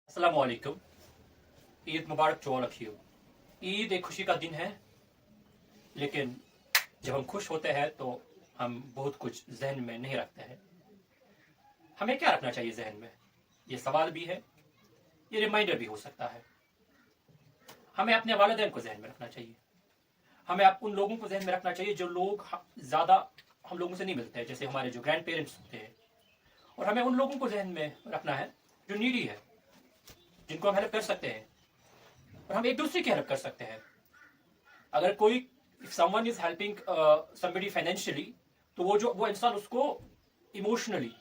अस्सलाम वालेकुम। ईद मुबारक to all of you. Eid एक खुशी का दिन है, लेकिन जब हम खुश होते हैं तो हम बहुत कुछ जहन में नहीं रखते हैं। हमें क्या रखना चाहिए जहन में? ये सवाल भी है, ये रिमाइंडर भी हो सकता है। हमें अपने वालिदैन को जहन में रखना चाहिए। हमें उन लोगों को जहन में रखना चाहिए जो लोग ज़्यादा हम लोगों से नहीं मिलते हैं, जैसे हमारे जो ग्रैंड पेरेंट्स होते हैं। और हमें उन लोगों को जहन में रखना है जो नीडी है, जिनको हम हेल्प कर सकते हैं, और हम एक दूसरे की हेल्प कर सकते हैं। अगर कोई if someone is helping somebody financially, तो वो इंसान उसको इमोशनली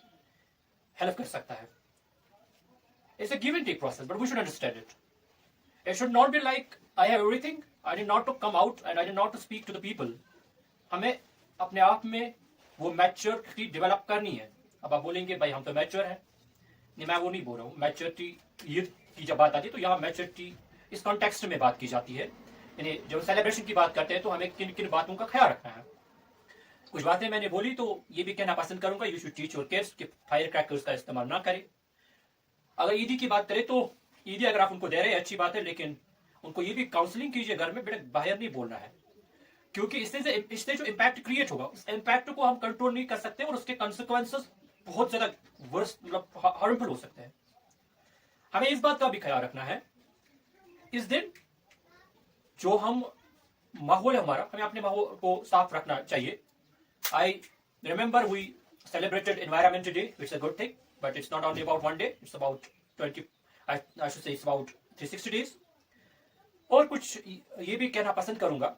हेल्प कर सकता है। It's a give and take process, but we should understand it. It should not be like I have everything, I need not to come out and I need not to speak to the people. हमें अपने आप में वो maturity develop करनी है। अब आप बोलेंगे भाई हम तो मैच्योर हैं। नहीं, मैं वो नहीं बोल रहा हूँ। मैच्योरिटी ईद की जब बात आती है तो यहाँ मैच्योरिटी इस कॉन्टेक्स्ट में बात की जाती है। यानी जब सेलिब्रेशन की बात करते हैं तो हमें किन किन बातों का ख्याल रखना है। कुछ बातें मैंने बोली तो ये भी कहना पसंद करूंगा, you should teach your kids कि फायर क्रैकर्स का इस्तेमाल ना करें। अगर ईदी की बात करें तो ईदी अगर आप उनको दे रहे हैं अच्छी बात है, लेकिन उनको ये भी काउंसलिंग कीजिए घर में, बेटा बाहर नहीं बोलना है, क्योंकि इससे जो इम्पैक्ट क्रिएट होगा उस इम्पैक्ट को हम कंट्रोल नहीं कर सकते और उसके कॉन्सिक्वेंसेस बहुत ज्यादा वर्स मतलब हार्मफुल हो सकते हैं। हमें इस बात का भी ख्याल रखना है, इस दिन जो हम माहौल है हमारा, हमें अपने माहौल को साफ रखना चाहिए। I remember we celebrated environment day, it's a good thing, but it's not only about one day, it's about 20 I should say it's about 360 days. और कुछ ये भी कहना पसंद करूंगा,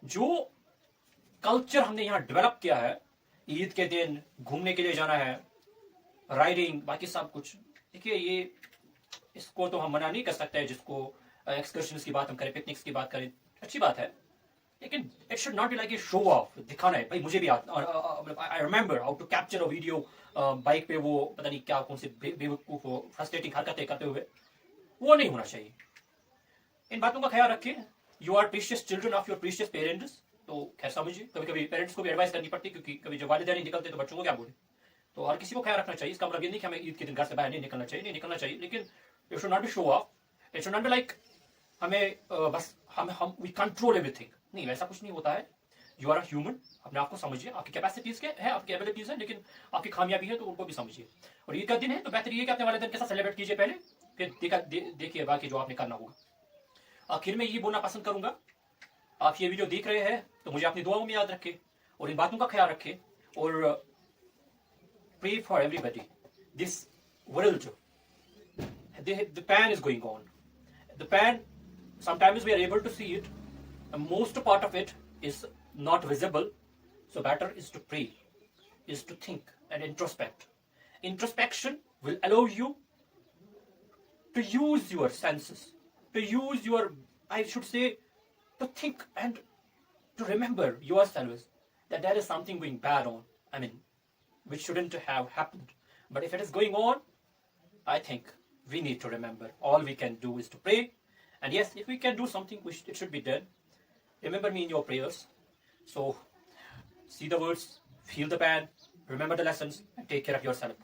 जो कल्चर हमने यहाँ डेवलप किया है, ईद के दिन घूमने के लिए जाना है, राइडिंग, बाकी सब कुछ, देखिए ये इसको तो हम मना नहीं कर सकते हैं। जिसको एक्सकर्शंस की बात हम करें, पिकनिक्स की बात करें, अच्छी बात है, लेकिन it should not be like a show off, दिखाना है भाई मुझे भी I remember how to capture a video bike पे, वो पता नहीं क्या कौन से बेवकूफ फ्रस्ट्रेटिंग हरकतें करते हुए, वो नहीं होना चाहिए। इन बातों का ख्याल रखिए। You are precious children of your precious parents, तो खैर समझिए, कभी कभी पेरेंट्स को भी एडवाइस करनी पड़ती है, क्योंकि कभी जब वालिदैन निकलते तो बच्चों को क्या बोले। तो हर किसी को ख्याल रखना चाहिए। इसका मतलब ये नहीं कि हमें ईद के दिन घर से बाहर नहीं निकलना चाहिए, नहीं निकलना चाहिए, लेकिन it should not B show off, it should not be like हमें बस हम वी कंट्रोल एवरीथिंग, नहीं, वैसा कुछ नहीं होता है। यू आर अ ह्यूमन, अपने आप को समझिए, आपकी कैपेसिटीज क्या है, आपकी एबिलिटीज है, लेकिन आपकी खामियाबी है तो उनको भी समझिए। और ईद का दिन है तो बेहतर ये कि अपने वालिदैन के साथ सेलिब्रेट कीजिए पहले, फिर देखिए बाकी जो आपने करना होगा। आखिर में ये बोलना पसंद करूंगा, आप ये वीडियो देख रहे हैं तो मुझे अपनी दुआओं में याद रखें और इन बातों का ख्याल रखें, और pray for everybody. This world, the pan is going on. The pan, sometimes we are able to see it, and most part of it is not visible, so better is to pray, is to think and introspect. Introspection will allow you to use your senses, to use your, I should say, to think and to remember yourselves that there is something going bad on, I mean, which shouldn't have happened. But if it is going on, I think we need to remember all we can do is to pray. And yes, if we can do something, it should be done. Remember me in your prayers. So see the words, feel the pan, remember the lessons, and take care of yourself.